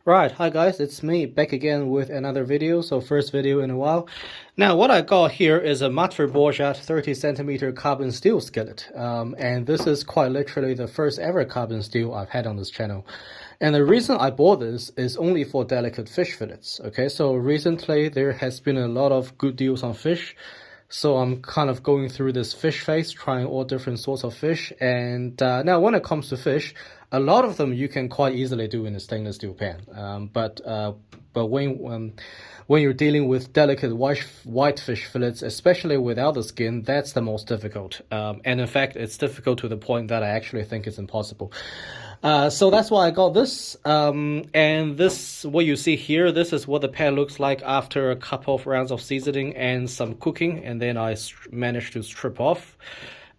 Right, hi guys, it's me back again with another video, so first video in a while. Now what I got here is a Matfer Bourgeat 30 centimeter carbon steel skillet, and this is quite literally the first ever carbon steel I've had on this channel. And the reason I bought this is only for delicate fish fillets, okay? So recently there has been a lot of good deals on fish, so I'm kind of going through this fish phase, trying all different sorts of fish. And now when it comes to fish, a lot of them you can quite easily do in a stainless steel pan. But when you're dealing with delicate white fish fillets, especially without the skin, that's the most difficult. And in fact, it's difficult to the point that I actually think it's impossible. So that's why I got this. And this, what you see here, this is what the pan looks like after a couple of rounds of seasoning and some cooking. And then I managed to strip off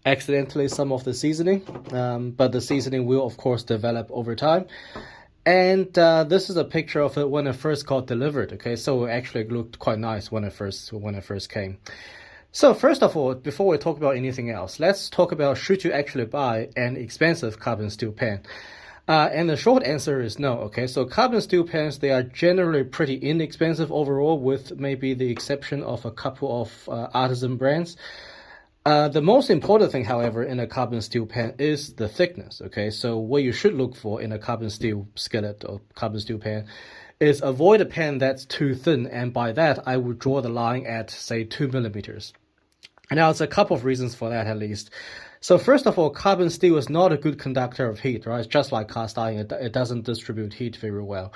accidentally some of the seasoning. But the seasoning will, of course, develop over time. And this is a picture of it when it first got delivered. Okay, so it actually looked quite nice when it first came. So first of all, before we talk about anything else, let's talk about should you actually buy an expensive carbon steel pan. And the short answer is no, okay? So carbon steel pans, they are generally pretty inexpensive overall, with maybe the exception of a couple of artisan brands. The most important thing, however, in a carbon steel pan is the thickness, okay? So what you should look for in a carbon steel skillet or carbon steel pan is avoid a pan that's too thin, and by that, I would draw the line at, say, 2 millimeters. And now, there's a couple of reasons for that, at least. So first of all, carbon steel is not a good conductor of heat, right? It's just like cast iron. It doesn't distribute heat very well.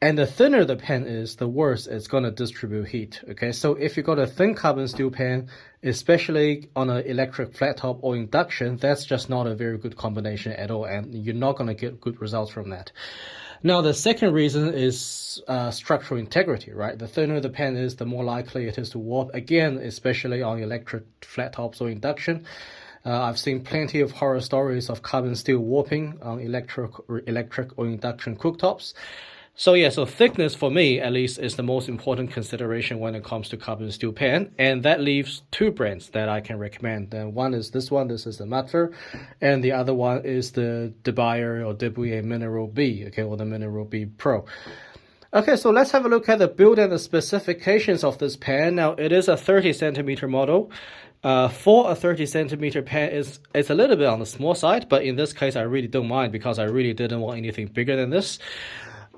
And the thinner the pan is, the worse it's going to distribute heat, okay? So if you got a thin carbon steel pan, especially on an electric flat top or induction, that's just not a very good combination at all, and you're not going to get good results from that. Now, the second reason is structural integrity, right? The thinner the pan is, the more likely it is to warp, again, especially on electric flat tops or induction. I've seen plenty of horror stories of carbon steel warping on electric or induction cooktops. So yeah, so thickness for me, at least, is the most important consideration when it comes to carbon steel pan. And that leaves two brands that I can recommend. And one is this one, this is the Matfer. And the other one is the Debye or Debye Mineral B, okay, or the Mineral B Pro. Okay, so let's have a look at the build and the specifications of this pan. Now, it is a 30 centimeter model. For a 30 centimeter pan, it's a little bit on the small side, but in this case, I really don't mind because I really didn't want anything bigger than this.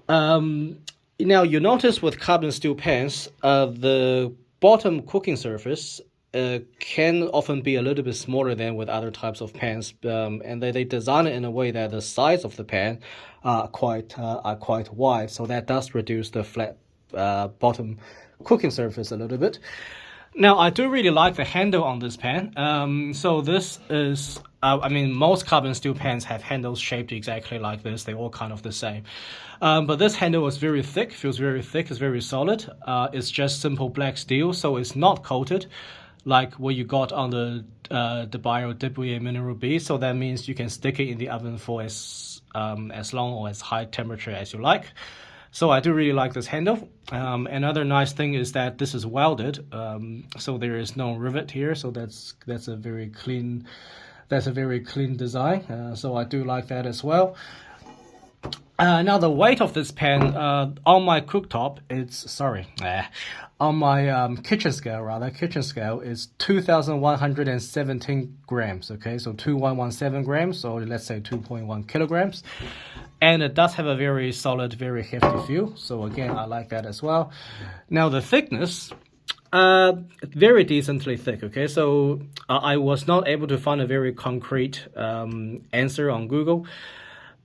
Now, you notice with carbon steel pans, the bottom cooking surface can often be a little bit smaller than with other types of pans, and they design it in a way that the sides of the pan are quite wide, so that does reduce the flat bottom cooking surface a little bit. Now, I do really like the handle on this pan. So this is, I mean, most carbon steel pans have handles shaped exactly like this. They're all kind of the same. But this handle is very thick, feels very thick, it's very solid. It's just simple black steel, so it's not coated like what you got on the Debye or Debye Mineral B. So that means you can stick it in the oven for as long or as high temperature as you like. So I do really like this handle. Another nice thing is that this is welded, so there is no rivet here. So that's a very clean design. So I do like that as well. Now the weight of this pan on my cooktop, on my kitchen scale is 2,117 grams. Okay, so 2,117 grams, or let's say 2.1 kilograms. And it does have a very solid, very hefty feel. So again, I like that as well. Now the thickness, very decently thick. Okay, so I was not able to find a very concrete answer on Google,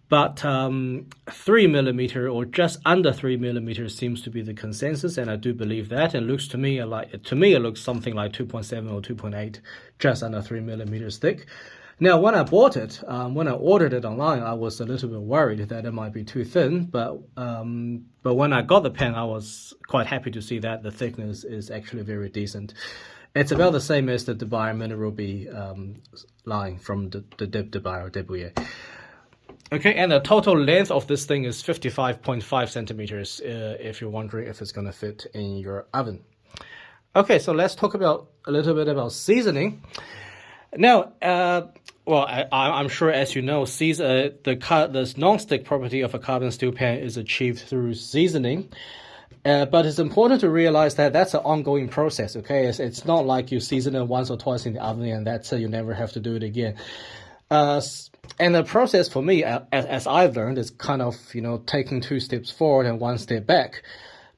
but 3 millimeter or just under 3 millimeters seems to be the consensus, and I do believe that. And looks to me it looks something like 2.7 or 2.8, just under 3 millimeters thick. Now, when I bought it, when I ordered it online, I was a little bit worried that it might be too thin, but when I got the pen, I was quite happy to see that the thickness is actually very decent. It's about the same as the Debye Mineral B line from the Debye or Debye. Okay, and the total length of this thing is 55.5 centimeters, if you're wondering if it's going to fit in your oven. Okay, so let's talk a little bit about seasoning. Now, Well, I'm sure, as you know, the non-stick property of a carbon steel pan is achieved through seasoning. But it's important to realize that that's an ongoing process, okay? It's not like you season it once or twice in the oven and that's it, you never have to do it again. And the process for me, as I've learned, is kind of, taking 2 steps forward and 1 step back.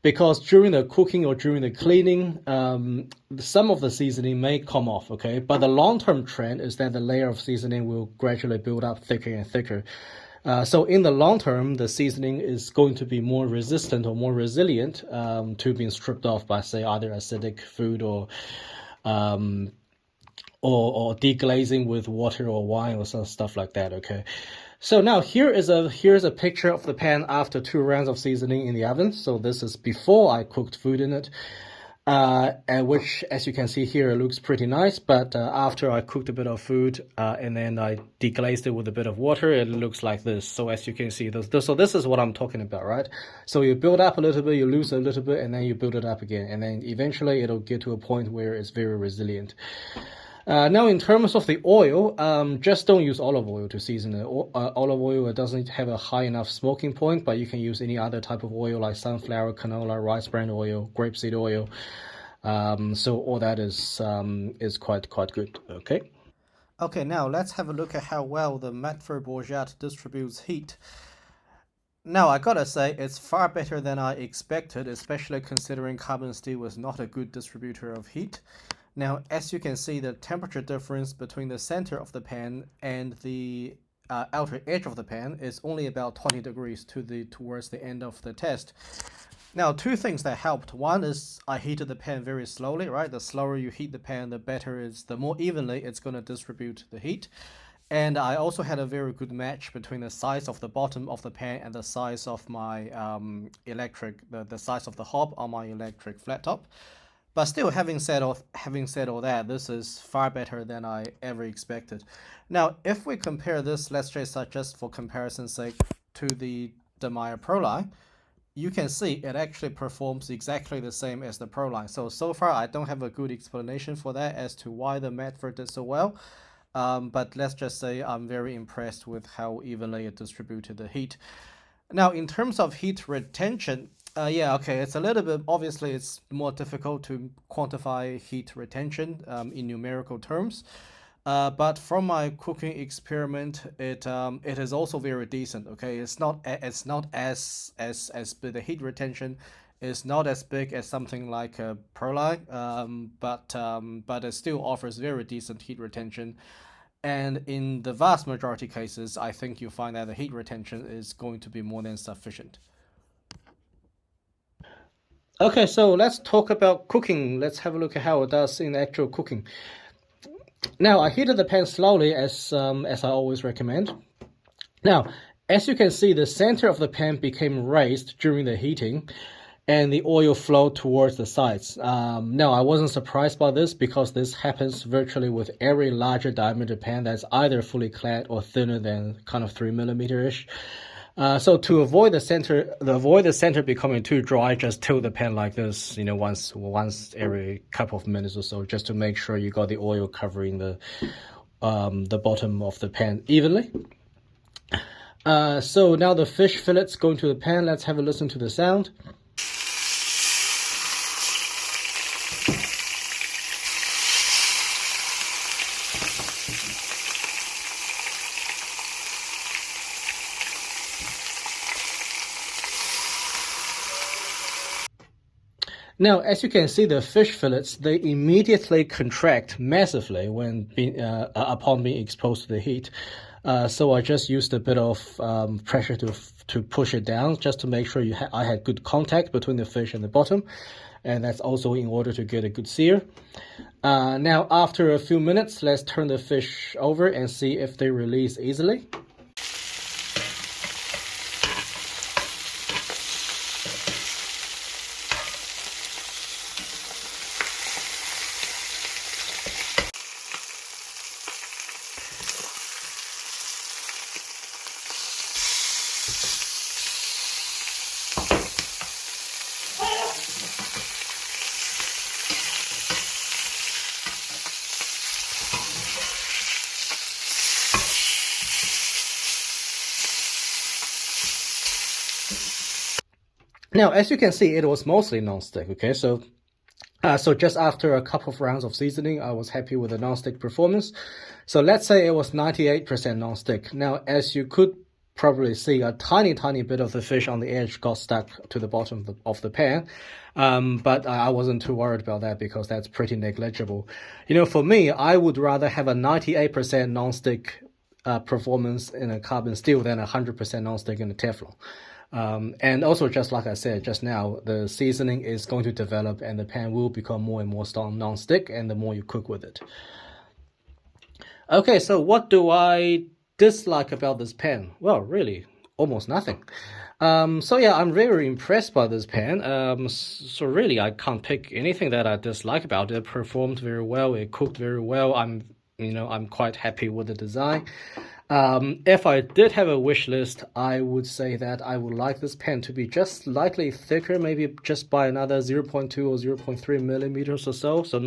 Because during the cooking or during the cleaning, some of the seasoning may come off, okay? But the long-term trend is that the layer of seasoning will gradually build up thicker and thicker. So in the long term, the seasoning is going to be more resistant or more resilient to being stripped off by, say, either acidic food or deglazing with water or wine or some stuff like that, okay? So now here's a picture of the pan after 2 rounds of seasoning in the oven. So this is before I cooked food in it. And which, as you can see here, it looks pretty nice. But after I cooked a bit of food and then I deglazed it with a bit of water, it looks like this. So as you can see, so this is what I'm talking about, right? So you build up a little bit, you lose a little bit, and then you build it up again. And then eventually it'll get to a point where it's very resilient. Now, in terms of the oil, just don't use olive oil to season it. Olive oil, it doesn't have a high enough smoking point, but you can use any other type of oil like sunflower, canola, rice bran oil, grapeseed oil. So all that is quite good. Okay. Okay, now let's have a look at how well the Matfer Bourgeat distributes heat. Now, I gotta say, it's far better than I expected, especially considering carbon steel was not a good distributor of heat. Now, as you can see, the temperature difference between the center of the pan and the outer edge of the pan is only about 20 degrees towards the end of the test. Now, 2 things that helped. One is I heated the pan very slowly, right? The slower you heat the pan, the more evenly it's going to distribute the heat. And I also had a very good match between the size of the bottom of the pan and the size of my the size of the hob on my electric flat top. But still, having said all that, this is far better than I ever expected. Now, if we compare this, let's just for comparison's sake, to the Meyer Proline, you can see it actually performs exactly the same as the Proline. So far, I don't have a good explanation for that as to why the Matfer did so well. But let's just say I'm very impressed with how evenly it distributed the heat. Now, in terms of heat retention, it's a little bit, obviously it's more difficult to quantify heat retention in numerical terms. But from my cooking experiment, it is also very decent. Okay, it's not as big. The heat retention is not as big as something like a Proline, but it still offers very decent heat retention. And in the vast majority cases, I think you find that the heat retention is going to be more than sufficient. Okay, so let's talk about cooking. Let's have a look at how it does in actual cooking. Now, I heated the pan slowly, as I always recommend. Now, as you can see, the center of the pan became raised during the heating, and the oil flowed towards the sides. Now, I wasn't surprised by this because this happens virtually with every larger diameter pan that's either fully clad or thinner than kind of 3mm-ish. So to avoid the center becoming too dry, just tilt the pan like this, once every couple of minutes or so, just to make sure you got the oil covering the bottom of the pan evenly. So now the fish fillets go into the pan. Let's have a listen to the sound. Now, as you can see, the fish fillets, they immediately contract massively when upon being exposed to the heat. So I just used a bit of pressure to push it down, just to make sure I had good contact between the fish and the bottom. And that's also in order to get a good sear. Now, after a few minutes, let's turn the fish over and see if they release easily. Now, as you can see, it was mostly non-stick. Okay, so just after a couple of rounds of seasoning, I was happy with the non-stick performance. So let's say it was 98% non-stick. Now, as you could probably see, a tiny bit of the fish on the edge got stuck to the bottom of the pan. But I wasn't too worried about that because that's pretty negligible. For me, I would rather have a 98% non-stick performance in a carbon steel than 100% non-stick in a Teflon. And also, just like I said just now, the seasoning is going to develop and the pan will become more and more non-stick, and the more you cook with it. Okay, so what do I dislike about this pan? Well, really, almost nothing. So yeah, I'm very impressed by this pan. So really, I can't pick anything that I dislike about it. It performed very well. It cooked very well. I'm quite happy with the design. If I did have a wish list, I would say that I would like this pan to be just slightly thicker, maybe just by another 0.2 or 0.3 millimeters or so. So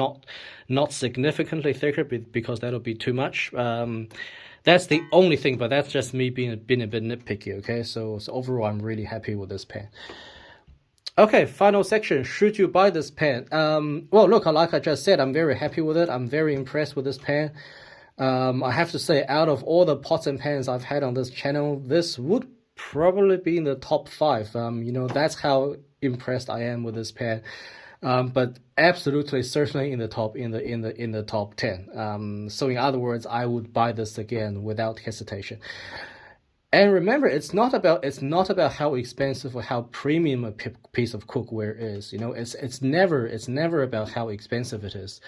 not significantly thicker because that'll be too much. That's the only thing, but that's just me being a bit nitpicky. Okay, so overall, I'm really happy with this pan. Okay, final section. Should you buy this pan? Well, look, like I just said, I'm very happy with it. I'm very impressed with this pan. I have to say, out of all the pots and pans I've had on this channel, this would probably be in the top 5. That's how impressed I am with this pan. But absolutely, certainly in the top top 10. So in other words, I would buy this again without hesitation. And remember, it's not about how expensive or how premium a piece of cookware is. It's never about how expensive it is.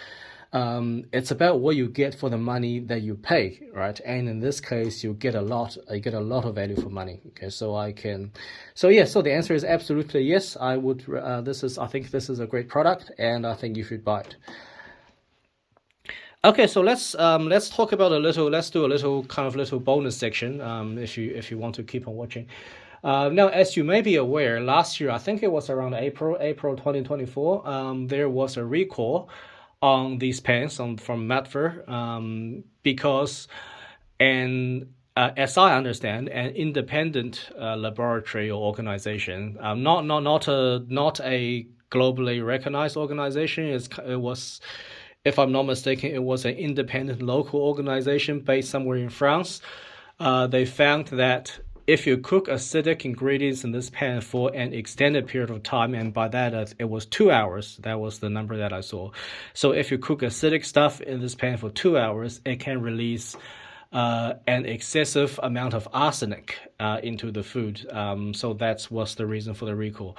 It's about what you get for the money that you pay, right? And in this case, you get a lot of value for money. Okay, so the answer is absolutely yes. I would. I think this is a great product, and I think you should buy it. Okay, so let's talk about let's do a little bonus section. If you want to keep on watching. Now, as you may be aware, last year, I think it was around April 2024, there was a recall on these pans from Matfer, because as I understand, an independent laboratory or organization, not a globally recognized organization. It was, if I'm not mistaken, it was an independent local organization based somewhere in France. They found that if you cook acidic ingredients in this pan for an extended period of time, and by that it was 2 hours, that was the number that I saw. So if you cook acidic stuff in this pan for 2 hours, it can release an excessive amount of arsenic into the food. So that was the reason for the recall.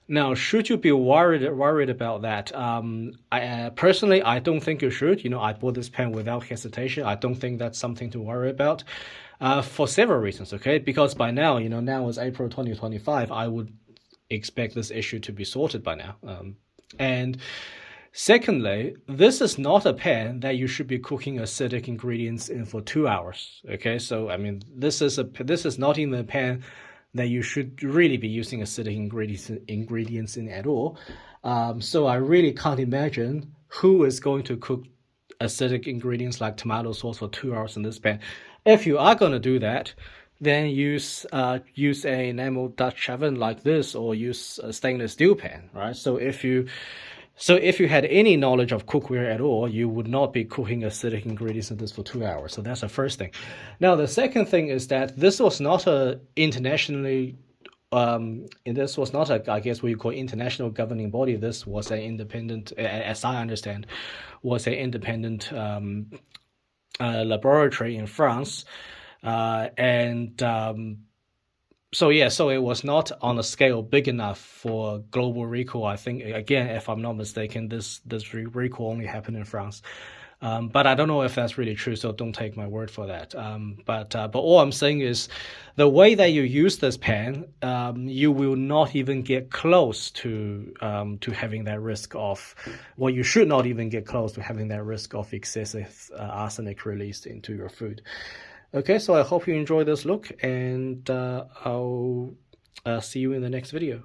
Now, should you be worried about that? Personally, I don't think you should. I bought this pan without hesitation. I don't think that's something to worry about. For several reasons, okay? Because by now, now is April 2025, I would expect this issue to be sorted by now. And secondly, this is not a pan that you should be cooking acidic ingredients in for 2 hours, okay? So, this is not even a pan that you should really be using acidic ingredients in at all. So I really can't imagine who is going to cook acidic ingredients like tomato sauce for 2 hours in this pan. If you are going to do that, then use an enamel Dutch oven like this, or use a stainless steel pan, right? So if you had any knowledge of cookware at all, you would not be cooking acidic ingredients in this for 2 hours. So that's the first thing. Now, the second thing is that this was not a internationally, this was not a, I guess what you call international governing body. This was an independent, as I understand, was an independent laboratory in France. So it was not on a scale big enough for global recall. I think, again, if I'm not mistaken, this recall only happened in France. But I don't know if that's really true, so don't take my word for that. But all I'm saying is, the way that you use this pan, you will not even get close to having that risk of, well, you should not even get close to having that risk of excessive arsenic released into your food. Okay, so I hope you enjoyed this look, and I'll see you in the next video.